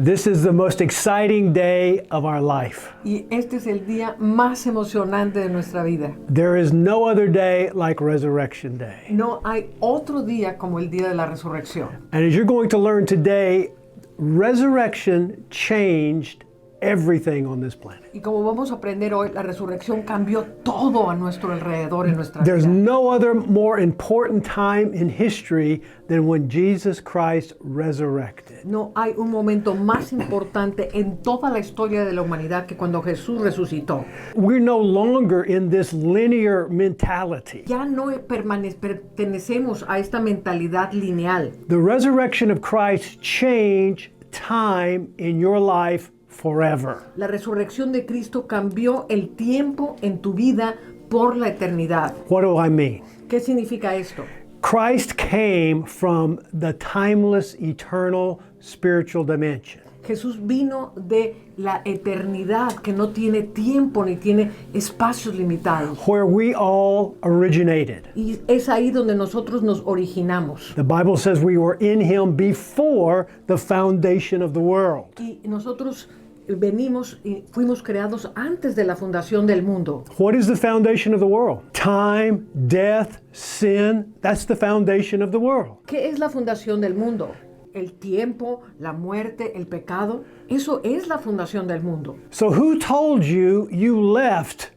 This is the most exciting day of our life. Y este es el día más emocionante de nuestra vida. There is no other day like Resurrection Day. No hay otro día como el día de la resurrección. And as you're going to learn today, resurrection changed everything on this planet. Y como vamos a aprender hoy, la resurrección cambió todo a nuestro alrededor en nuestra There's vida. no other more important time in history than when Jesus Christ resurrected. No hay un momento más importante en toda la historia de la humanidad que cuando Jesús resucitó. We're no longer in this linear mentality. Ya no pertenecemos a esta mentalidad lineal. The resurrection of Christ changed time in your life forever. La resurrección de Cristo cambió el tiempo en tu vida por la eternidad. What do I mean? ¿Qué significa esto? Christ came from the timeless, eternal, spiritual dimension. Jesús vino de la eternidad que no tiene tiempo ni tiene espacios limitados. Where we all originated. Y es ahí donde nosotros nos originamos. The Bible says we were in Him before the foundation of the world. Y nosotros venimos y fuimos creados antes de la fundación del mundo. What is the foundation of the world? Time, death, sin. That's the foundation of the world. ¿Qué es la fundación del mundo? El tiempo, la muerte, el pecado. Eso es la fundación del mundo. So who told you you left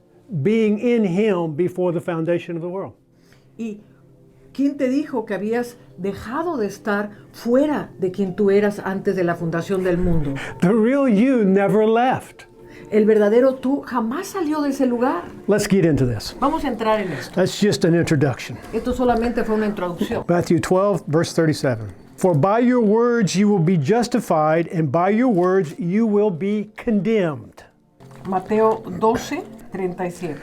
being in Him before the foundation of the world? ¿Y quién te dijo que habías dejado de estar fuera de quien tú eras antes de la fundación del mundo? The real you never left. El verdadero tú jamás salió de ese lugar. Let's get into this. Vamos a entrar en esto. That's just an introduction. Esto solamente fue una introducción. Matthew 12, verse 37. For by your words you will be justified, and by your words you will be condemned. Mateo 12, 37.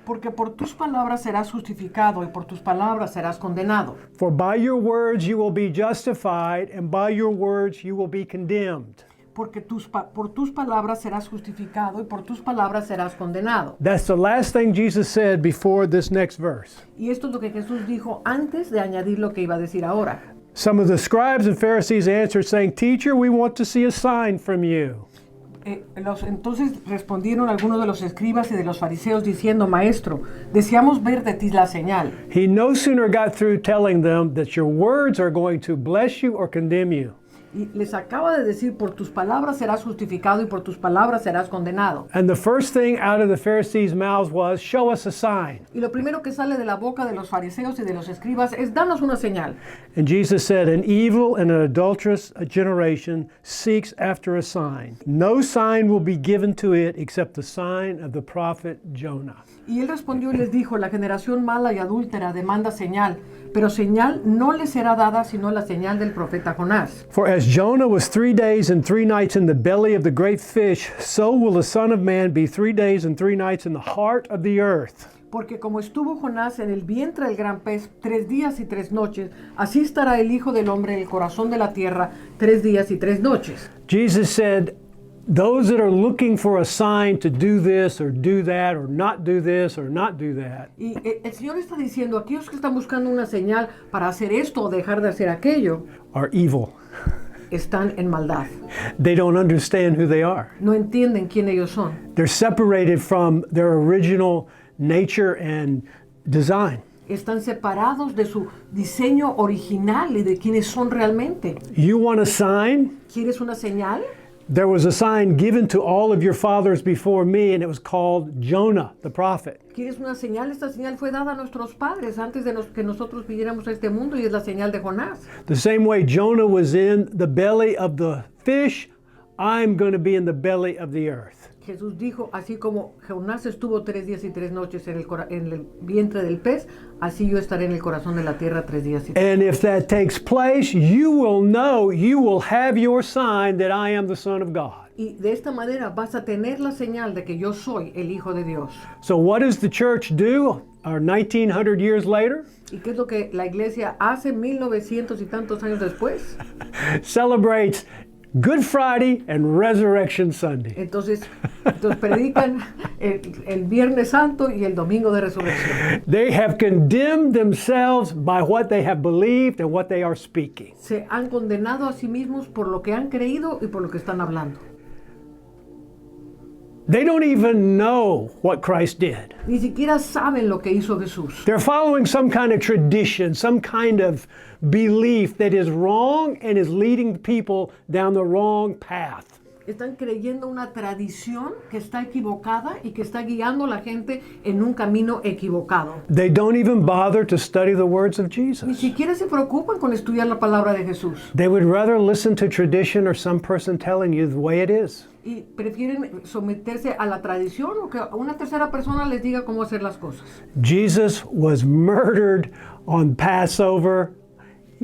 Porque por tus palabras serás justificado y por tus palabras serás condenado. For by your words you will be justified, and by your words you will be condemned. Porque por tus palabras serás justificado y por tus palabras serás condenado. That's the last thing Jesus said before this next verse. Y esto es lo que Jesús dijo antes de añadir lo que iba a decir ahora. Some of the scribes and Pharisees answered, saying, Teacher, we want to see a sign from you. Entonces respondieron algunos de los escribas y de los fariseos diciendo, Maestro, deseamos ver de ti la señal. He no sooner got through telling them that your words are going to bless you or condemn you. Y les acaba de decir, por tus palabras serás justificado y por tus palabras serás condenado. And the first thing out of the Pharisees' mouths was, show us a sign. Y lo primero que sale de la boca de los fariseos y de los escribas es, danos una señal. And Jesus said, an evil and an adulterous generation seeks after a sign. No sign will be given to it except the sign of the prophet Jonah. Y él respondió y les dijo, la generación mala y adúltera demanda señal, pero señal no le será dada sino la señal del profeta Jonás. For as Jonah was 3 days and 3 nights in the belly of the great fish, so will the Son of Man be 3 days and 3 nights in the heart of the earth. Porque como estuvo Jonás en el vientre del gran pez 3 días y 3 noches, así estará el Hijo del Hombre en el corazón de la tierra 3 días y 3 noches. Jesus said, those that are looking for a sign to do this or do that or not do this or not do that. Y el Señor está diciendo, aquellos que están buscando una señal para hacer esto o dejar de hacer aquello, Are evil. están en maldad. They don't understand who they are. No entienden quién ellos son. They're separated from their original nature and design. Están separados de su diseño original y de quiénes son realmente. You want a sign? ¿Quieres una señal? There was a sign given to all of your fathers before me, and it was called Jonah, the prophet. ¿Quieres una señal? Esta señal fue dada a nuestros padres antes de que nosotros viniéramos a este mundo y es la señal de Jonás. The same way Jonah was in the belly of the fish, I'm going to be in the belly of the earth. Jesús dijo, así como Jonás estuvo 3 días y 3 noches en el vientre del pez, así yo estaré en el corazón de la tierra 3 días y 3 And if that takes place, you will know, you will have your sign that I am the Son of God. Y de esta manera vas a tener la señal de que yo soy el Hijo de Dios. So what does the church do 1900 years later? ¿Y qué es lo que la iglesia hace 1900 y tantos años después? Celebrates Good Friday and Resurrection Sunday. Entonces predican el Viernes Santo y el Domingo de Resurrección. They have condemned themselves by what they have believed and what they are speaking. Se han condenado a sí mismos por lo que han creído y por lo que están hablando. They don't even know what Christ did. Ni siquiera saben lo que hizo Jesús. They're following some kind of tradition, some kind of belief that is wrong and is leading people down the wrong path. Están creyendo una tradición que está equivocada y que está guiando a la gente en un camino equivocado. They don't even bother to study the words of Ni Jesus. siquiera se preocupan con estudiar la palabra de Jesús. They would rather listen to tradition or some person telling you the way it is. Y prefieren someterse a la tradición o que una tercera persona les diga cómo hacer las cosas. Jesus was murdered on Passover,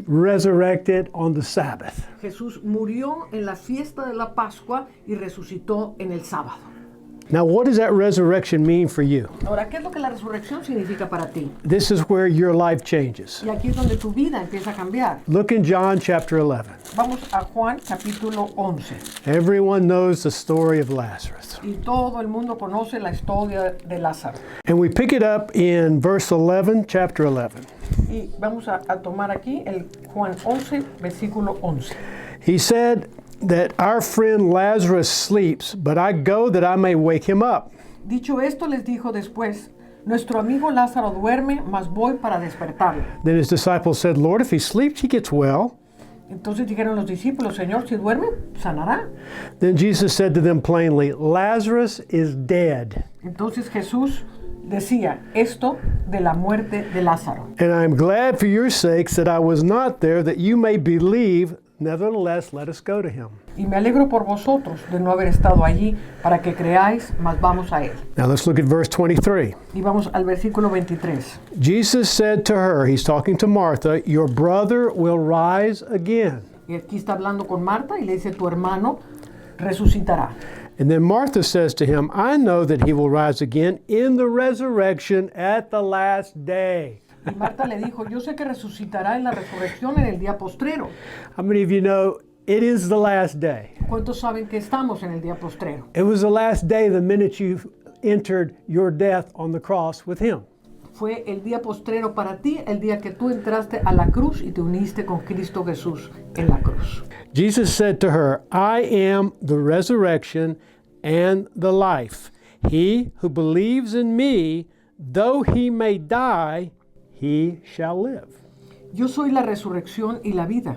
resurrected on the Sabbath. Jesús murió en la fiesta de la Pascua y resucitó en el sábado. Now, what does that resurrection mean for you? Ahora, ¿qué es lo que la resurrección significa para ti? This is where your life changes. Y aquí es donde tu vida empieza a cambiar. Look in John chapter 11. Vamos a Juan capítulo 11. Everyone knows the story of Lazarus. Y todo el mundo conoce la historia de Lázaro. And we pick it up in verse 11, chapter 11. Y vamos a tomar aquí el Juan 11, versículo 11. He said that our friend Lazarus sleeps, but I go that I may wake him up. Dicho esto, les dijo después, nuestro amigo Lázaro duerme, mas voy para despertarlo. Then his disciples said, Lord, if he sleeps, he gets well. Entonces dijeron los discípulos, Señor, si duerme, sanará. Then Jesus said to them plainly, Lazarus is dead, Entonces Jesús decía esto de la muerte de Lázaro. and I am glad for your sakes that I was not there, that you may believe. Nevertheless, let us go to him. Y me alegro por vosotros de no haber estado allí para que creáis, mas vamos a él. Now let's look at verse 23. Y vamos al versículo 23. Jesus said to her, he's talking to Martha, your brother will rise again. Y aquí está hablando con Marta y le dice, tu hermano resucitará. And then Martha says to him, I know that he will rise again in the resurrection at the last day. Y Marta le dijo, yo sé que resucitará en la resurrección en el día postrero. How many of you know it is the last day? ¿Cuántos saben que estamos en el día postrero? It was the last day the minute you entered your death on the cross with him. Fue el día postrero para ti, el día que tú entraste a la cruz y te uniste con Cristo Jesús en la cruz. Jesus said to her, I am the resurrection and the life. He who believes in me, though he may die, he shall live. Yo soy la resurrección y la vida.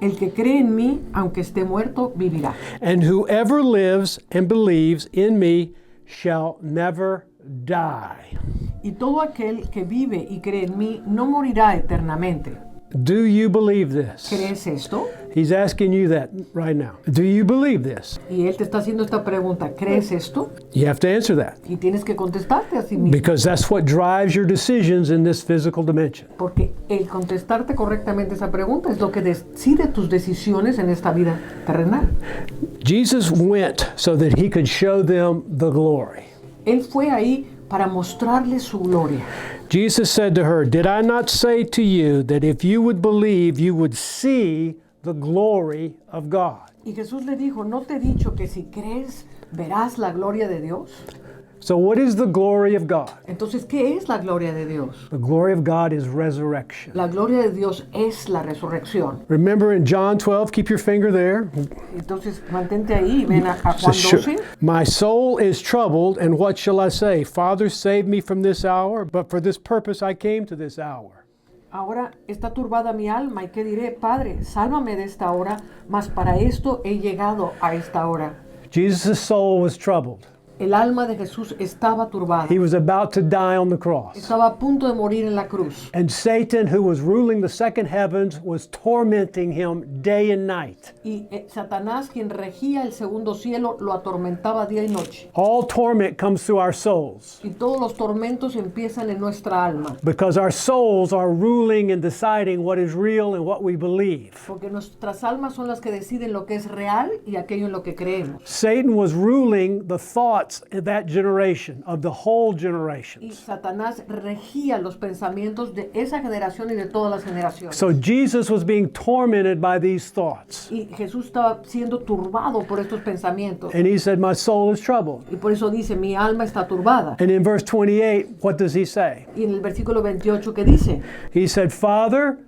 El que cree en mí, aunque esté muerto, vivirá. And whoever lives and believes in me shall never die. Y todo aquel que vive y cree en mí no morirá eternamente. Do you believe this? ¿Crees esto? He's asking you that right now. Do you believe this? Y él te está haciendo esta pregunta, ¿crees esto? You have to answer that Y tienes que contestarte a sí mismo. because that's what drives your decisions in this physical dimension. Porque el contestarte correctamente esa pregunta es lo que decide tus decisiones en esta vida terrenal. Jesus went so that he could show them the glory. Él fue ahí para mostrarles su gloria. Jesus said to her, Did I not say to you that if you would believe, you would see the glory of God? Y Jesús le dijo, ¿no te he dicho que si crees verás la gloria de Dios? So, what is the glory of God? Entonces, ¿qué es la gloria de Dios? The glory of God is resurrection. La gloria de Dios es la resurrección. Remember in John 12, keep your finger there. Entonces, mantente ahí y ven a Juan Says, "Sure. 12. My soul is troubled, and what shall I say? Father, save me from this hour, but for this purpose I came to this hour. Ahora está turbada mi alma, ¿y qué diré? Padre, sálvame de esta hora, mas para esto he llegado a esta hora. Jesus' soul was troubled. El alma de Jesús estaba turbada. He was about to die on the cross. Estaba a punto de morir en la cruz. And Satan, who was ruling the second heavens, was tormenting him day and night. Y Satanás, quien regía el segundo cielo, lo atormentaba día y noche. All torment comes through our souls Y todos los tormentos empiezan en nuestra alma. because our souls are ruling and deciding what is real and what we believe. Porque nuestras almas son las que deciden lo que es real y aquello en lo que creemos. Satan was ruling the thoughts thoughts of that generation, of the whole Y generations. Satanás regía los pensamientos de esa generación y de todas las generaciones. So Jesus was being tormented by these thoughts. Y Jesús estaba siendo turbado por estos pensamientos. And he said, my soul is troubled. Y por eso dice, mi alma está turbada. And in verse 28, what does he say? Y en el versículo 28, ¿qué dice? He said, Father,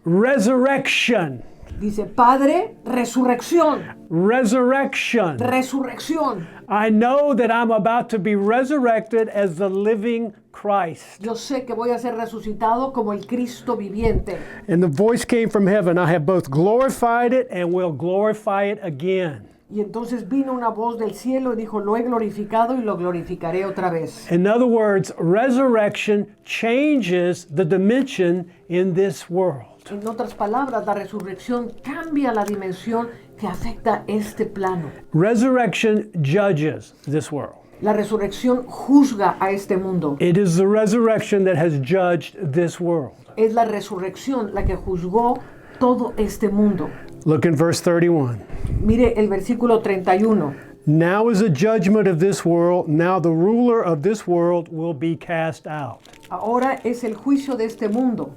resurrection, Dice, Padre, resurrección, resurrection. resurrección. I know that I'm about to be resurrected as the living Christ. Yo sé que voy a ser resucitado como el Cristo viviente. And the voice came from heaven, I have both glorified it and will glorify it again. Y entonces vino una voz del cielo y dijo, lo he glorificado y lo glorificaré otra vez. In other words, resurrection changes the dimension in this world. En otras palabras, la resurrección cambia la dimensión que afecta este plano. Resurrection judges this world. La resurrección juzga a este mundo. It is the resurrection that has judged this world. Es la resurrección la que juzgó todo este mundo. Look in verse 31. Mire el versículo 31. Now is the judgment of this world. Now the ruler of this world will be cast out. Ahora es el juicio de este mundo.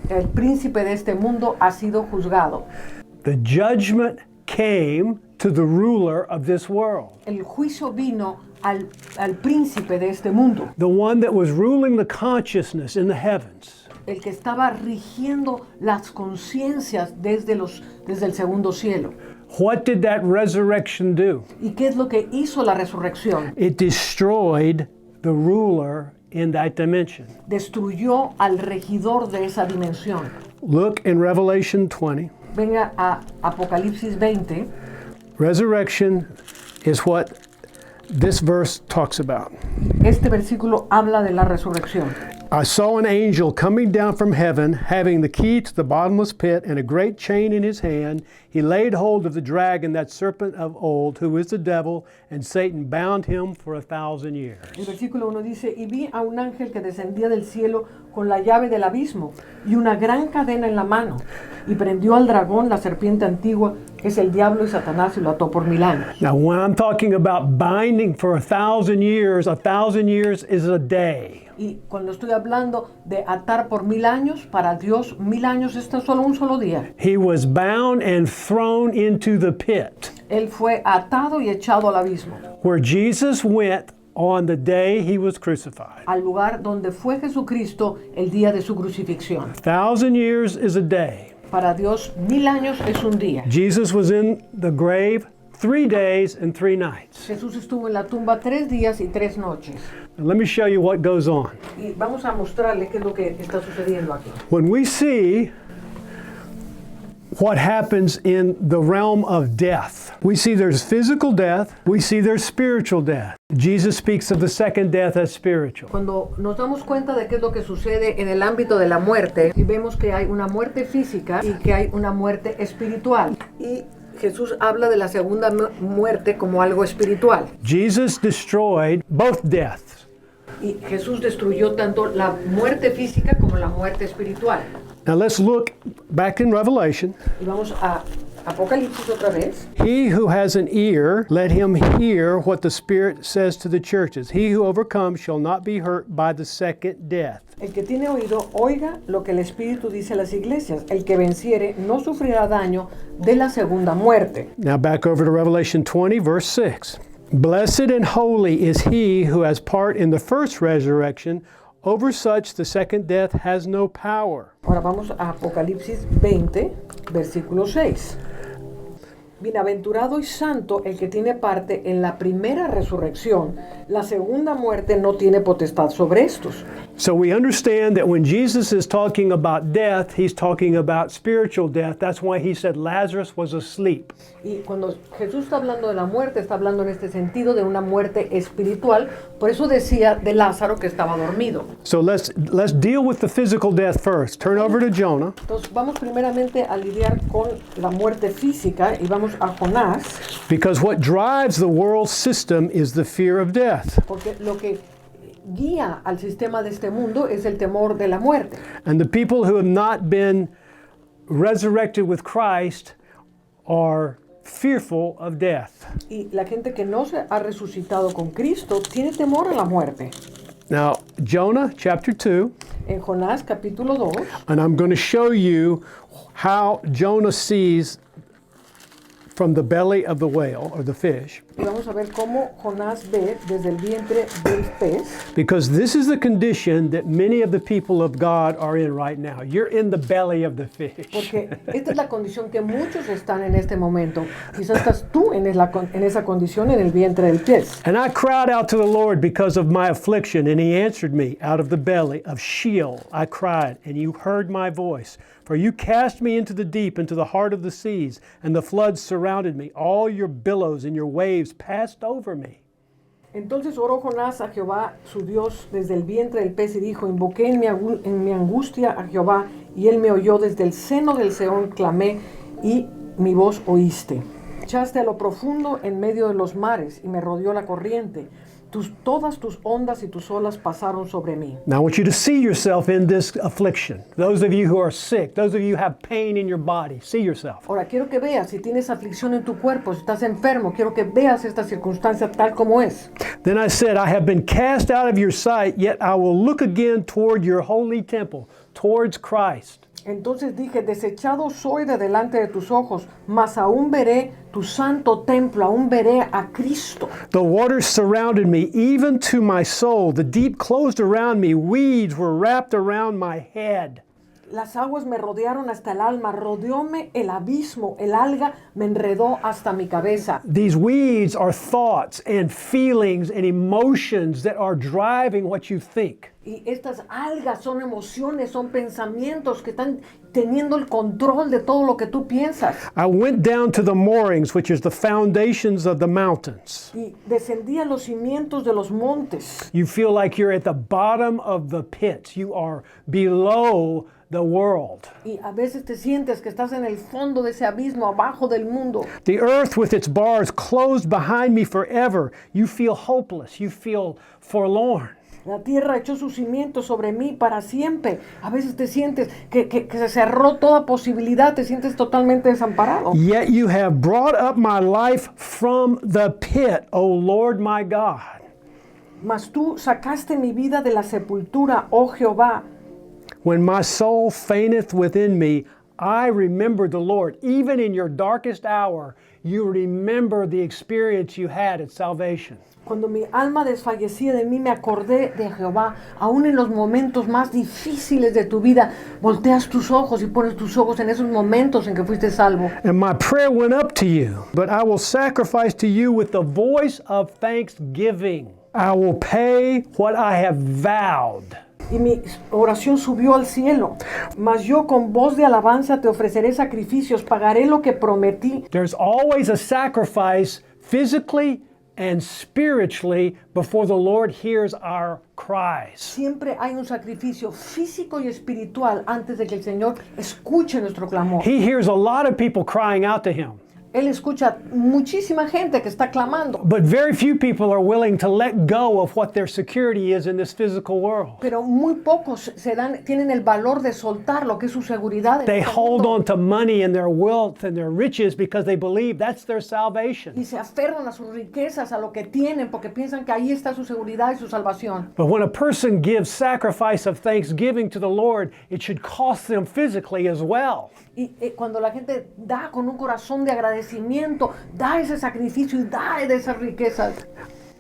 El príncipe de este mundo ha sido juzgado. The judgment came to the ruler of this world, El juicio vino al príncipe de este mundo, the one that was ruling the consciousness in the heavens. el que estaba rigiendo las conciencias desde el segundo cielo. What did that resurrection do? ¿Y qué es lo que hizo la resurrección? It destroyed the ruler in that dimension. Destruyó al regidor de esa dimensión. Look in Revelation 20. Venga a Apocalipsis 20. Resurrection is what this verse talks about. Este versículo habla de la resurrección. I saw an angel coming down from heaven, having the key to the bottomless pit and a great chain in his hand. He laid hold of the dragon, that serpent of old, who is the devil, and Satan bound him for 1,000 years. El versículo 1 dice, y vi a un ángel que descendía del cielo con la llave del abismo y una gran cadena en la mano, y prendió al dragón, la serpiente antigua, que es el diablo y Satanás, y lo ató por 1000 años. Now, when I'm talking about binding for 1,000 years is a day. Y cuando estoy hablando de atar por 1000 años, para Dios 1000 años es tan solo un solo día. He was bound and thrown into the pit, Él fue atado y echado al abismo, where Jesus went on the day he was crucified. al lugar donde fue Jesucristo el día de su crucifixión. 1,000 years is a day. Para Dios 1000 años es un día. Jesus was in the grave 3 days and 3 nights. Jesús estuvo en la tumba 3 días y 3 noches. And let me show you what goes on. Y vamos a mostrarle qué es lo que está sucediendo aquí. When we see what happens in the realm of death, we see there's physical death, we see there's spiritual death. Jesus speaks of the second death as spiritual. Cuando nos damos cuenta de qué es lo que sucede en el ámbito de la muerte, y vemos que hay una muerte física y que hay una muerte espiritual. Y Jesús habla de la segunda muerte como algo espiritual. Jesus destroyed both deaths. Y Jesús destruyó tanto la muerte física como la muerte espiritual. Now let's look back in Revelation. Y vamos a Apocalipsis otra vez. He who has an ear, let him hear what the Spirit says to the churches. He who overcomes shall not be hurt by the second death. El que tiene oído, oiga lo que el Espíritu dice a las iglesias. El que venciere no sufrirá daño de la segunda muerte. Now back over to Revelation 20, verse 6. Blessed and holy is he who has part in the first resurrection. Over such the second death has no power. Ahora vamos a Apocalipsis 20, versículo 6. Bienaventurado y santo el que tiene parte en la primera resurrección. La segunda muerte no tiene potestad sobre estos. So we understand that when Jesus is talking about death, he's talking about spiritual death. That's why he said Lazarus was asleep. Y cuando Jesús está hablando de la muerte, está hablando en este sentido de una muerte espiritual. Por eso decía de Lázaro que estaba dormido. So let's deal with the physical death first. Turn over to Jonah. Entonces vamos primeramente a lidiar con la muerte física y vamos a Jonás. Because what drives the world system is the fear of death. Porque lo que guía al sistema de este mundo es el temor de la muerte. And the people who have not been resurrected with Christ are fearful of death. Y la gente que no se ha resucitado con Cristo tiene temor a la muerte. Now, Jonah chapter 2, En Jonás capítulo 2, and I'm going to show you how Jonah sees from the belly of the whale or the fish, y vamos a ver cómo Jonás ve desde el vientre del pez, because this is the condition that many of the people of God are in right now. You're in the belly of the fish. porque esta es la condición que muchos están en este momento. Quizás estás tú en esa condición en el vientre del pez. And I cried out to the Lord because of my affliction, and he answered me. Out of the belly of Sheol I cried, and you heard my voice. For you cast me into the deep, into the heart of the seas, and the floods surrounded me. All your billows and your waves passed over me. Entonces oró Jonás a Jehová, su Dios, desde el vientre del pez y dijo, invoqué en mi angustia a Jehová, y él me oyó desde el seno del Seón, clamé, y mi voz oíste. Echaste a lo profundo en medio de los mares, y me rodeó la corriente. Todas tus ondas y tus olas pasaron sobre mí. Now I want you to see yourself in this affliction. Those of you who are sick, those of you who have pain in your body, see yourself. Ahora, quiero que veas, si tienes aflicción en tu cuerpo, si estás enfermo, quiero que veas esta circunstancia tal como es. Then I said, I have been cast out of your sight, yet I will look again toward your holy temple, towards Christ. Entonces dije, desechado soy de delante de tus ojos, mas aún veré tu santo templo, aún veré a Cristo. The waters surrounded me, even to my soul. The deep closed around me. Weeds were wrapped around my head. Las aguas me rodearon hasta el alma, rodeóme el abismo, el alga me enredó hasta mi cabeza. These weeds are thoughts and feelings and emotions that are driving what you think. Y estas algas son emociones, son pensamientos que están teniendo el control de todo lo que tú piensas. I went down to the moorings, which is the foundations of the mountains. Y descendí a los cimientos de los montes. You feel like you're at the bottom of the pit. You are below the world. Y a veces te sientes que estás en el fondo de ese abismo, abajo del mundo. The earth with its bars closed behind me forever. You feel hopeless. You feel forlorn. La tierra echó sus cimientos sobre mí para siempre. A veces te sientes que se cerró toda posibilidad, te sientes totalmente desamparado. Yet you have brought up my life from the pit, O Lord my God. Mas tú sacaste mi vida de la sepultura, oh Jehová. When my soul fainteth within me, I remember the Lord. Even in your darkest hour, you remember the experience you had at salvation. Cuando mi alma desfallecía de mí, me acordé de Jehová. Aún en los momentos más difíciles de tu vida, volteas tus ojos y pones tus ojos en esos momentos en que fuiste salvo. And my prayer went up to you, but I will sacrifice to you with the voice of thanksgiving. I will pay what I have vowed. Y mi oración subió al cielo. Mas yo con voz de alabanza te ofreceré sacrificios, pagaré lo que prometí. There's always a sacrifice physically and spiritually before the Lord hears our cries. Siempre hay un sacrificio físico y espiritual antes de que el Señor escuche nuestro clamor. He hears a lot of people crying out to Him. Él escucha muchísima gente que está clamando. But very few people are willing to let go of what their security is in this physical world. Pero muy pocos tienen el valor de soltar lo que es su seguridad. They hold on to money and their wealth and their riches because they believe that's their Y salvation. se aferran a sus riquezas, a lo que tienen, porque piensan que ahí está su seguridad y su salvación. But when a person gives sacrifice of thanksgiving to the Lord, it should cost them physically as well. Y cuando la gente da con un corazón de agradecimiento, da ese sacrificio y da de esas riquezas.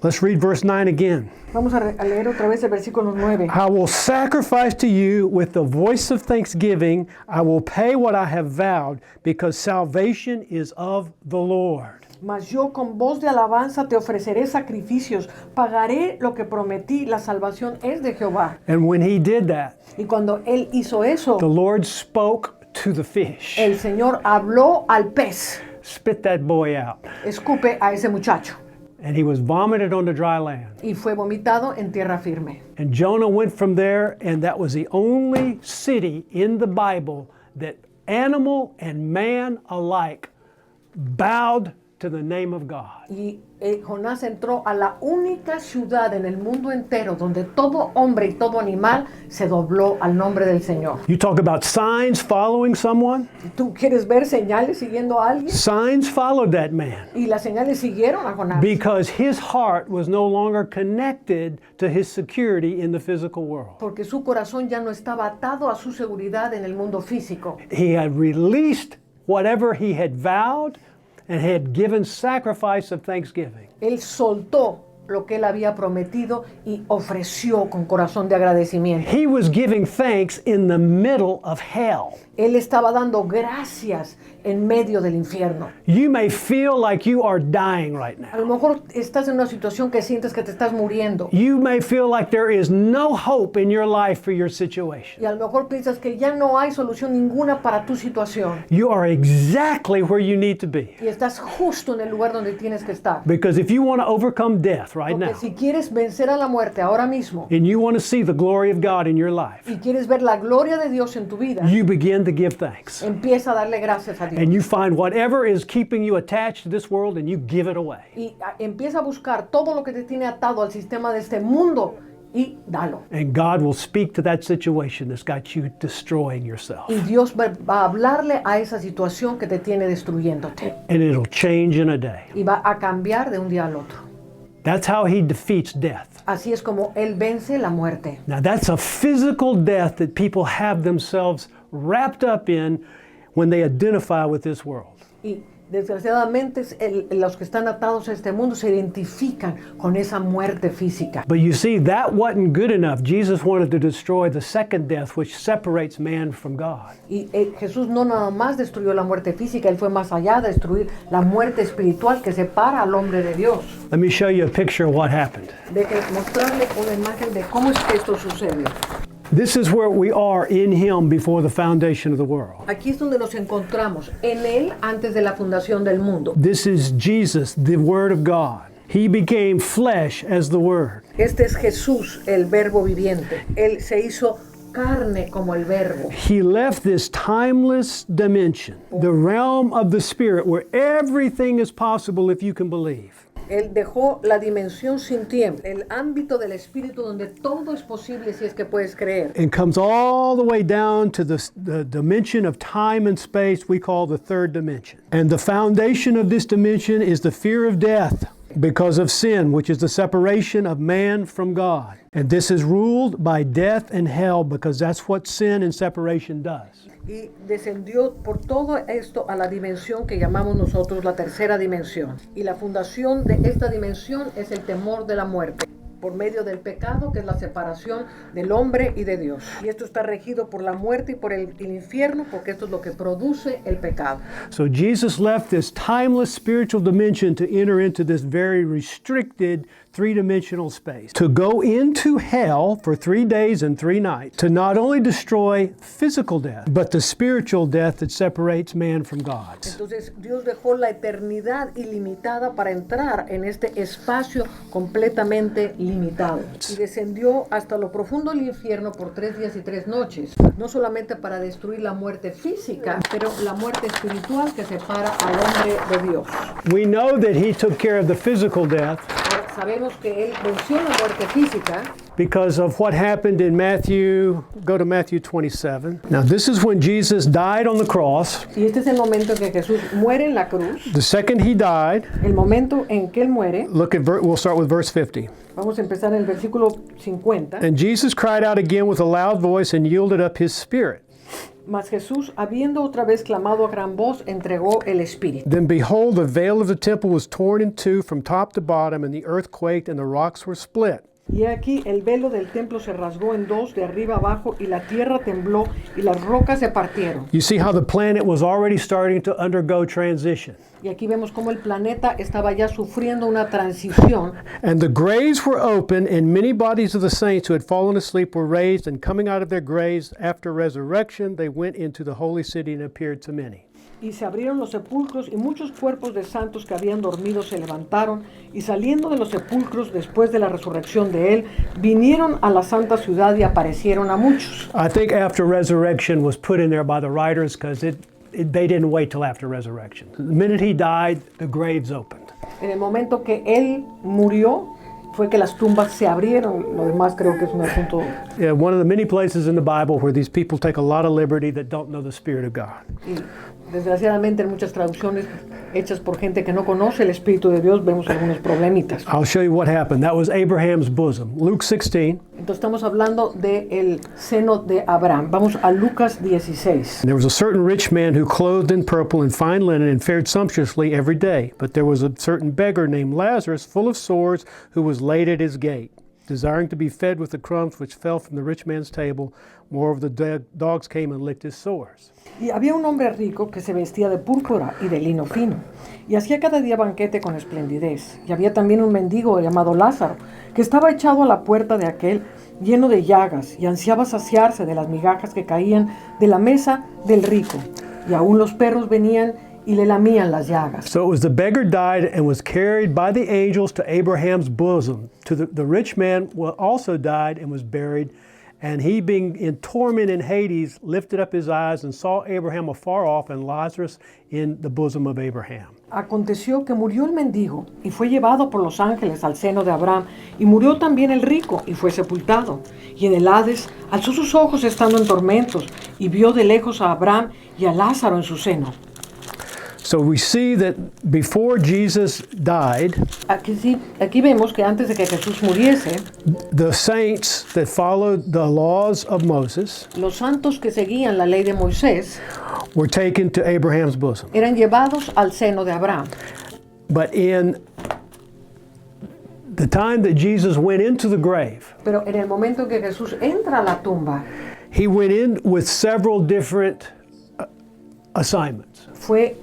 Let's read verse 9 again. Vamos a leer otra vez el versículo 9. I will sacrifice to you with the voice of thanksgiving. I will pay what I have vowed, because salvation is of the Lord. Mas yo con voz de alabanza te ofreceré sacrificios, pagaré lo que prometí, la salvación es de Jehová. And when he did that, Y cuando él hizo eso, the Lord spoke to the fish. el Señor habló al pez, Spit that boy out. escupe a ese muchacho, And he was vomited on the dry land. y fue vomitado en tierra firme. And Jonah went from there, and that was the only city in the Bible that animal and man alike bowed to the name of God. Y Jonás entró a la única ciudad en el mundo entero donde todo hombre y todo animal se dobló al nombre del Señor. You talk about signs following someone. ¿Tú quieres ver señales siguiendo a alguien? Signs followed that man Y las señales siguieron a Jonás. because his heart was no longer connected to his security in the physical world. Porque su corazón ya no estaba atado a su seguridad en el mundo físico. He had released whatever he had vowed and had given sacrifice of thanksgiving. Él soltó lo que él había prometido y ofreció con corazón de agradecimiento. He was giving thanks in the middle of hell. Él estaba dando gracias en medio del infierno. You may feel like you are dying right A now. lo mejor estás en una situación que sientes que te estás muriendo. You may feel like there is no hope in your life for your situation. Y a lo mejor piensas que ya no hay solución ninguna para tu situación. You are exactly where you need to be. Y estás justo en el lugar donde tienes que estar. Because if you want to overcome death right Porque now, si quieres vencer a la muerte ahora mismo and you want to see the glory of God in your life, y quieres ver la gloria de Dios en tu vida, you begin to give thanks. empieza a darle gracias a Dios. And you find whatever is keeping you attached to this world and you give it away. Y empieza a buscar todo lo que te tiene atado al sistema de este mundo y dalo. And God will speak to that situation that's got you destroying yourself. Y Dios va a hablarle a esa situación que te tiene destruyéndote. And it'll change in a day. Y va a cambiar de un día al otro. That's how he defeats death. Así es como Él vence la muerte. Now that's a physical death that people have themselves wrapped up in when they identify with this world. Y desgraciadamente los que están atados a este mundo se identifican con esa muerte física. But you see, that wasn't good enough. Jesus wanted to destroy the second death, which separates man from God. Y Jesús no nada más destruyó la muerte física, Él fue más allá de destruir la muerte espiritual que separa al hombre de Dios. Let me show you a picture of what happened. Deje mostrarle una imagen de cómo es que esto sucede. This is where we are in Him before the foundation of the world. Aquí es donde nos encontramos, en Él antes de la fundación del mundo. This is Jesus, the Word of God. He became flesh as the Word. Este es Jesús, el verbo viviente. Él se hizo carne como el verbo. He left this timeless dimension, the realm of the Spirit, where everything is possible if you can believe. Él dejó la dimensión sin tiempo, el ámbito del espíritu donde todo es posible si es que puedes creer. And comes all the way down to the dimension of time and space we call the third dimension. And the foundation of this dimension is the fear of death because of sin, which is the separation of man from God. And this is ruled by death and hell because that's what sin and separation does. Y descendió por todo esto a la dimensión que llamamos nosotros la tercera dimensión. Y la fundación de esta dimensión es el temor de la muerte, por medio del pecado, que es la separación del hombre y de Dios. Y esto está regido por la muerte y por el infierno, porque esto es lo que produce el pecado. So Jesus left this timeless spiritual dimension to enter into this very restricted three-dimensional space, to go into hell for 3 days and 3 nights, to not only destroy physical death, but the spiritual death that separates man from God. Entonces Dios dejó la eternidad ilimitada para entrar en este espacio completamente limitado. Y descendió hasta lo profundo del infierno por 3 días y 3 noches, no solamente para destruir la muerte física, pero la muerte espiritual que separa al hombre de Dios. We know that he took care of the physical death Ahora, sabemos que Él venció la muerte física because of what happened in Matthew. Go to Matthew 27. Now this is when Jesus died on the cross. y este es el momento en que Jesús muere en la cruz, The second he died, el momento en que Él muere. look at we'll start with verse 50. Vamos a empezar en el versículo 50. And Jesus cried out again with a loud voice and yielded up his spirit. Mas Jesús, habiendo otra vez clamado a gran voz, entregó el espíritu. Then behold, the veil of the temple was torn in two from top to bottom, and the earth quaked, and the rocks were split. Y aquí el velo del templo se rasgó en dos, de arriba abajo, y la tierra tembló, y las rocas se partieron. You see how the planet was already starting to undergo transition. Y aquí vemos cómo el planeta estaba ya sufriendo una transición. And the graves were open, and many bodies of the saints who had fallen asleep were raised, and coming out of their graves after resurrection, they went into the holy city and appeared to many. Y se abrieron los sepulcros, y muchos cuerpos de santos que habían dormido se levantaron, y saliendo de los sepulcros después de la resurrección de él, vinieron a la santa ciudad y aparecieron a muchos. I think after resurrection was put in there by the writers because it they didn't wait till after resurrection. The minute he died, the graves opened. En el momento que él murió, fue que las tumbas se abrieron. Lo demás creo que es un asunto. Yeah, one of the many places in the Bible where these people take a lot of liberty that don't know the Spirit of God. Y desgraciadamente en muchas traducciones hechas por gente que no conoce el Espíritu de Dios vemos algunos problemitas. I'll show you what happened. That was Abraham's bosom. Luke 16. Entonces estamos hablando del seno de Abraham. Vamos a Lucas 16. There was a certain rich man who clothed in purple and fine linen and fared sumptuously every day. But there was a certain beggar named Lazarus, full of sores, who was laid at his gate, desiring to be fed with the crumbs which fell from the rich man's table. Moreover, the dogs came and licked his sores. Y había un hombre rico que se vestía de púrpura y de lino fino, y hacía cada día banquete con esplendidez. Y había también un mendigo llamado Lázaro, que estaba echado a la puerta de aquel, lleno de llagas, y ansiaba saciarse de las migajas que caían de la mesa del rico. Y aún los perros venían y le lamían las llagas. So it was the beggar died and was carried by the angels to Abraham's bosom. To the rich man also died and was buried. And he, being in torment in Hades, lifted up his eyes and saw Abraham afar off and Lazarus in the bosom of Abraham. Aconteció que murió el mendigo y fue llevado por los ángeles al seno de Abraham, y murió también el rico y fue sepultado. Y en el Hades alzó sus ojos estando en tormentos y vio de lejos a Abraham y a Lázaro en su seno. So we see that before Jesus died, Aquí vemos que antes de que Jesús muriese, the saints that followed the laws of Moses los santos que seguían la ley de Moisés were taken to Abraham's bosom. eran llevados al seno de Abraham. But in the time that Jesus went into the grave, Pero en el momento en que Jesús entra a la tumba, he went in with several different assignments.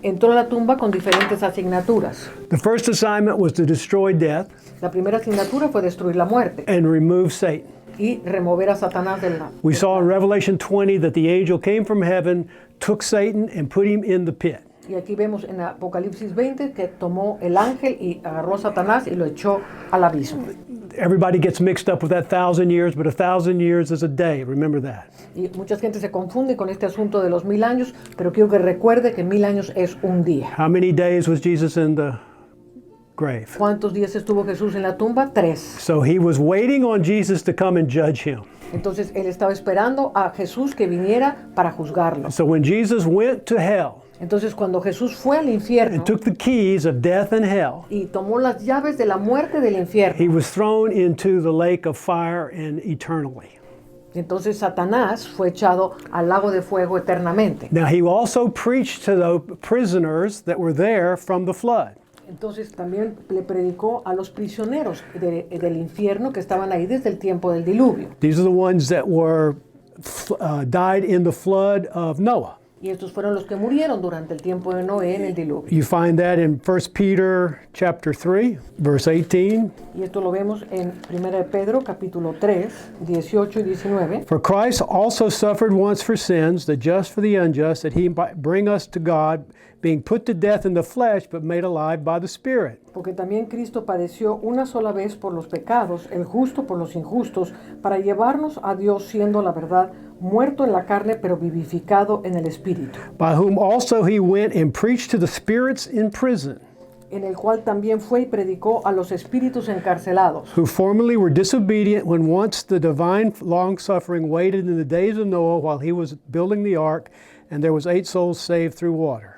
entró a la tumba con diferentes asignaturas. The first assignment was to destroy death La primera asignatura fue destruir la muerte and remove Satan. y remover a Satanás de la. We saw in Revelation 20 that the angel came from heaven, took Satan, and put him in the pit. Y aquí vemos en Apocalipsis 20 que tomó el ángel y agarró a Satanás y lo echó al abismo. Everybody gets mixed up with that 1,000 years, but 1,000 years is a day. Remember that. Y mucha gente se confunde con este asunto de los 1000 años, pero quiero que recuerde que 1000 años es un día. How many days was Jesus in the grave? ¿Cuántos días estuvo Jesús en la tumba? 3. So he was waiting on Jesus to come and judge him. Entonces él estaba esperando a Jesús que viniera para juzgarlo. So when Jesus went to hell Entonces cuando Jesús fue al infierno and took the keys of death and hell, y tomó las llaves de la muerte del he infierno, was thrown into the lake of fire and eternally. entonces Satanás fue echado al lago de fuego eternamente. Now he also preached to the prisoners that were there from the flood. Entonces también le predicó a los prisioneros del infierno que estaban ahí desde el tiempo del diluvio. These are the ones that were died in the flood of Noah. Y estos fueron los que murieron durante el tiempo de Noé en el diluvio. You find that in 1 Peter chapter 3, verse 18. Y esto lo vemos en 1 Pedro capítulo 3, 18 y 19. For Christ also suffered once for sins, the just for the unjust, that he might bring us to God, being put to death in the flesh, but made alive by the Spirit. Porque también Cristo padeció una sola vez por los pecados, el justo por los injustos, para llevarnos a Dios siendo la verdad, muerto en la carne, pero vivificado en el Espíritu. By whom also he went and preached to the spirits in prison, En el cual también fue y predicó a los espíritus encarcelados, who formerly were disobedient when once the divine long-suffering waited in the days of Noah while he was building the ark, and there was 8 souls saved through water.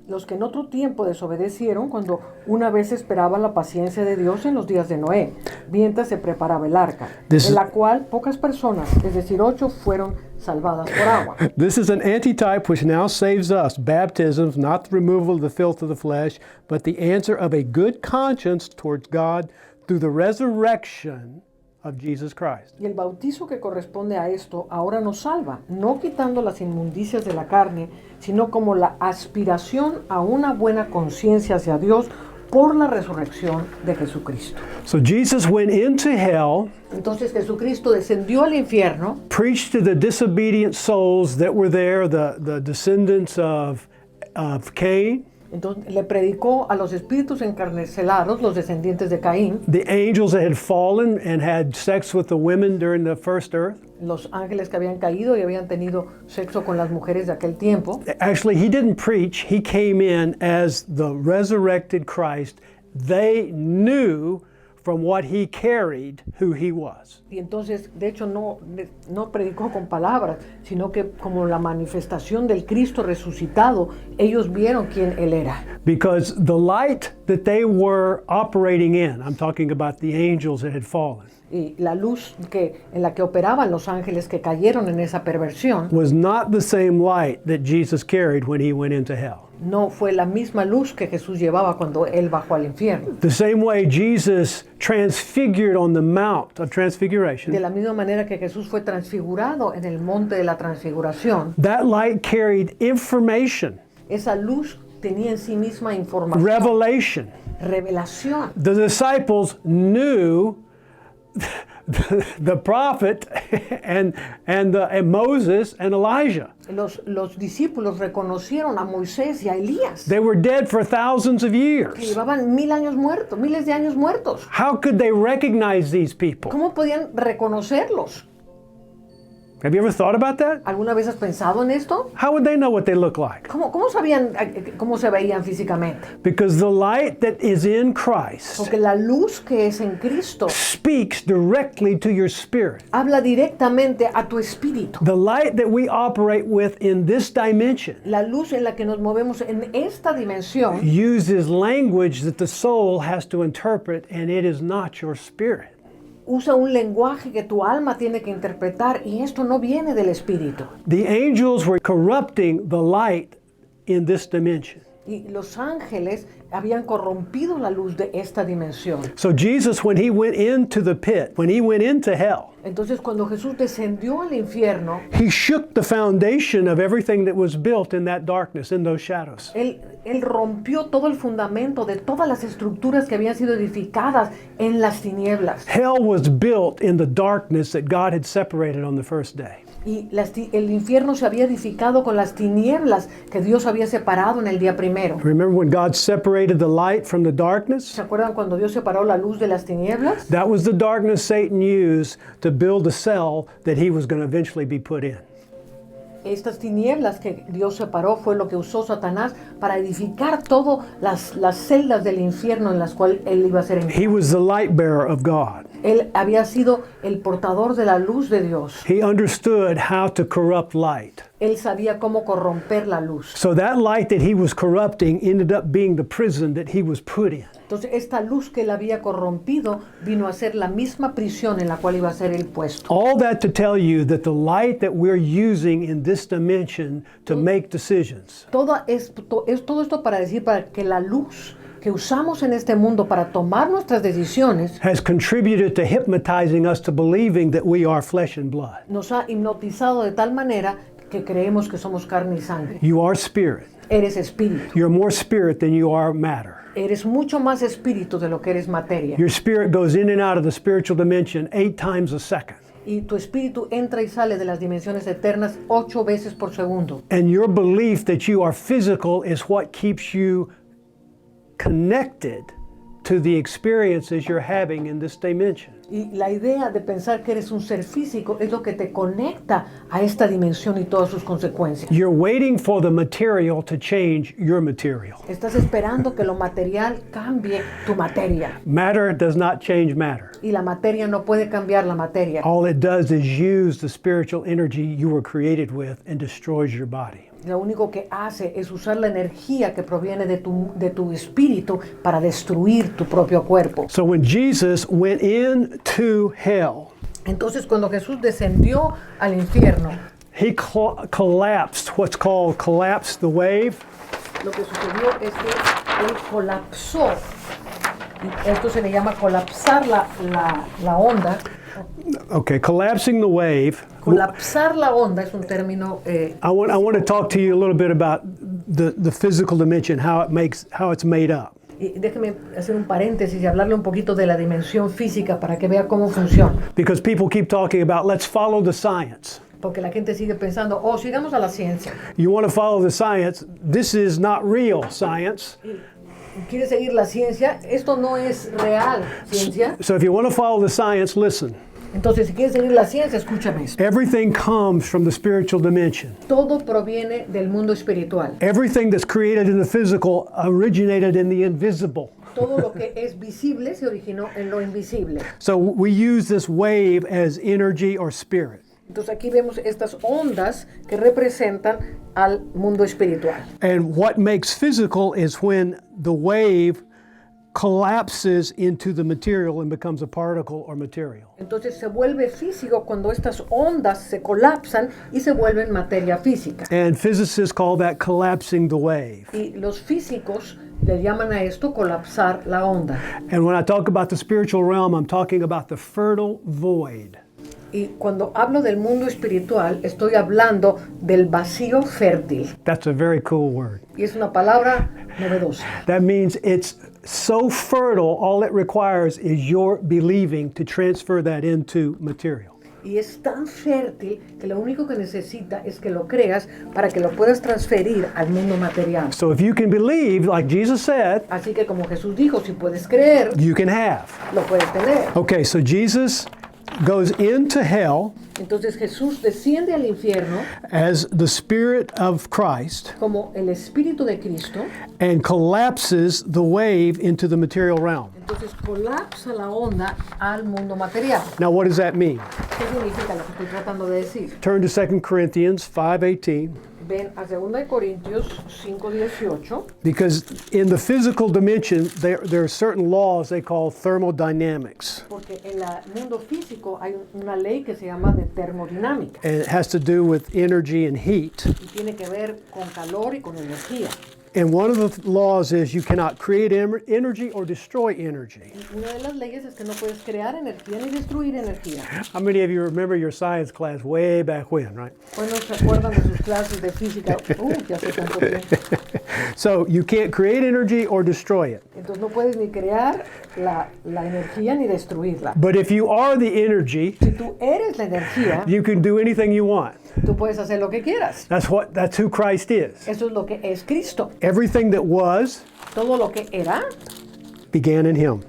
los que en otro tiempo desobedecieron cuando una vez esperaba la paciencia de Dios en los días de Noé, mientras se preparaba el arca, en la cual pocas personas, es decir, 8, fueron salvadas por agua. This is an antitype which now saves us, baptisms, not the removal of the filth of the flesh, but the answer of a good conscience towards God through the resurrection of Jesus Christ. Y el bautizo que corresponde a esto ahora nos salva, no quitando las inmundicias de la carne, sino como la aspiración a una buena conciencia hacia Dios por la resurrección de Jesucristo. So Jesus went into hell, Entonces Jesucristo descendió al infierno, preached to the disobedient souls that were there, the descendants of Cain, Entonces le predicó a los espíritus encarcelados, los descendientes de Caín, the angels that had fallen and had sex with the women during the first earth. los ángeles que habían caído y habían tenido sexo con las mujeres de aquel tiempo. Actually, he didn't preach. He came in as the resurrected Christ. They knew from what he carried who he was. Y entonces, de hecho, no predicó con palabras, sino que como la manifestación del Cristo resucitado, ellos vieron quién Él era. Because the light that they were operating in, I'm talking about the angels that had fallen, Y la luz en la que operaban los ángeles que cayeron en esa perversión, was not the same light that Jesus carried when he went into hell. no fue la misma luz que Jesús llevaba cuando Él bajó al infierno. The same way Jesus transfigured on the Mount of De Transfiguration, la misma manera que Jesús fue transfigurado en el monte de la transfiguración, that light carried information, esa luz tenía en sí misma información, revelation. revelación. The disciples knew the prophet and Moses and Elijah. Los discípulos reconocieron a Moisés y a Elías, They were dead for thousands of que years. llevaban miles de años muertos. How could they recognize these people? ¿Cómo podían reconocerlos? Have you ever thought about that? ¿Alguna vez has pensado en esto? How would they know what they look like? ¿Cómo sabían cómo se veían físicamente? Because the light that is in Christ Porque la luz que es en Cristo speaks directly to your spirit. habla directamente a tu espíritu. The light that we operate with in this dimension La luz en la que nos movemos en esta dimensión uses language that the soul has to interpret, and it is not your spirit. usa un lenguaje que tu alma tiene que interpretar y esto no viene del espíritu. The angels were corrupting the light in this dimension. Y los ángeles habían corrompido la luz de esta dimensión. So Jesus, when he went into the pit, when he went into hell, Entonces cuando Jesús descendió al infierno, he shook the foundation of everything that was built in that darkness, in those shadows. él rompió todo el fundamento de todas las estructuras que habían sido edificadas en las tinieblas. Hell was built in the darkness that God had separated on the first day. Y el infierno se había edificado con las tinieblas que Dios había separado en el día primero. Remember when God separated the light from the darkness? ¿Se acuerdan cuando Dios separó la luz de las tinieblas? That was the darkness Satan used to build a cell that he was going to eventually be put in. Estas tinieblas que Dios separó fue lo que usó Satanás para edificar todas las celdas del infierno en las cuales él iba a ser enviado. He was the light bearer of God. Él había sido el portador de la luz de Dios. He understood how to corrupt light. Él sabía cómo corromper la luz. So that light that he was corrupting ended up being the prison that he was put in. Entonces esta luz que él había corrompido vino a ser la misma prisión en la cual iba a ser él puesto. All that to tell you that the light that we're using in this dimension to make decisions Todo esto para decir para que la luz que usamos en este mundo para tomar nuestras decisiones has contributed to hypnotizing us to believing that we are flesh and blood. nos ha hipnotizado de tal manera que creemos que somos carne y sangre. You are spirit. Eres espíritu. You're more spirit than you are matter. Eres mucho más espíritu de lo que eres materia. Your spirit goes in and out of the spiritual dimension 8 times a second. Y tu espíritu entra y sale de las dimensiones eternas 8 veces por segundo. And your belief that you are physical is what keeps you connected to the experiences you're having in this dimension. Y la idea de pensar que eres un ser físico es lo que te conecta a esta dimensión y todas sus consecuencias. You're waiting for the material to change your material. Estás esperando que lo material cambie tu materia. Matter does not change matter. Y la materia no puede cambiar la materia. All it does is use the spiritual energy you were created with and destroys your body. Lo único que hace es usar la energía que proviene de tu espíritu para destruir tu propio cuerpo. So when Jesus went into hell, Entonces cuando Jesús descendió al infierno, he collapsed, what's called collapsed the wave. lo que sucedió es que él colapsó. Y esto se le llama colapsar la onda. Okay, collapsing the wave. Colapsar la onda es un término. I want to talk to you a little bit about the physical dimension, how it's made up. Y déjeme hacer un paréntesis y hablarle un poquito de la dimensión física para que vea cómo funciona. Because people keep talking about let's follow the science. porque la gente sigue pensando, oh, sigamos a la ciencia. You want to follow the science. This is not real science. ¿Quiere seguir la ciencia? Esto no es real ciencia. So if you want to follow the science, listen. Entonces, si quieres seguir la ciencia, escúchame esto. Everything comes from the spiritual dimension. Todo proviene del mundo espiritual. Everything that's created in the physical originated in the invisible. Todo lo que es visible se originó en lo invisible. So we use this wave as energy or spirit. Entonces aquí vemos estas ondas que representan al mundo espiritual. And what makes physical is when the wave collapses into the material and becomes a particle or material. Entonces se vuelve físico cuando estas ondas se colapsan y se vuelven materia física. And physicists call that collapsing the wave. Y los físicos le llaman a esto colapsar la onda. And when I talk about the spiritual realm, I'm talking about the fertile void. Y cuando hablo del mundo espiritual, estoy hablando del vacío fértil. That's a very cool word. Y es una palabra novedosa. That means it's so fertile, all it requires is your believing to transfer that into material. Y es tan fértil que lo único que necesita es que lo creas para que lo puedas transferir al mundo material. So if you can believe, like Jesus said, Así que como Jesús dijo, si puedes creer, you can have. lo puedes tener. Okay, so Jesus goes into hell Entonces Jesús desciende al infierno as the Spirit of Christ como el Espíritu de Cristo. and collapses the wave into the material realm. Entonces colapsa la onda al mundo material. Now, what does that mean? ¿Qué significa lo que estoy tratando de decir? Turn to 2 Corinthians 5:18. Ven a 2 Corintios 5:18. Because in the physical dimension, there are certain laws they call thermodynamics. Porque en el mundo físico hay una ley que se llama de termodinámica And it has to do with energy and heat. y tiene que ver con calor y con energía. And one of the laws is you cannot create energy or destroy energy. Una de las leyes es que no puedes crear energía ni destruir energía. How many of you remember your science class way back when, right? Bueno, ¿se acuerdan de sus clases de física? Ya hace tanto tiempo. So you can't create energy or destroy it. Entonces no puedes ni crear la energía ni destruirla. But if you are the energy, Si tú eres la energía, you can do anything you want. tú puedes hacer lo que quieras. That's who Christ is. Eso es lo que es Cristo. Everything that was Todo lo que era began in him.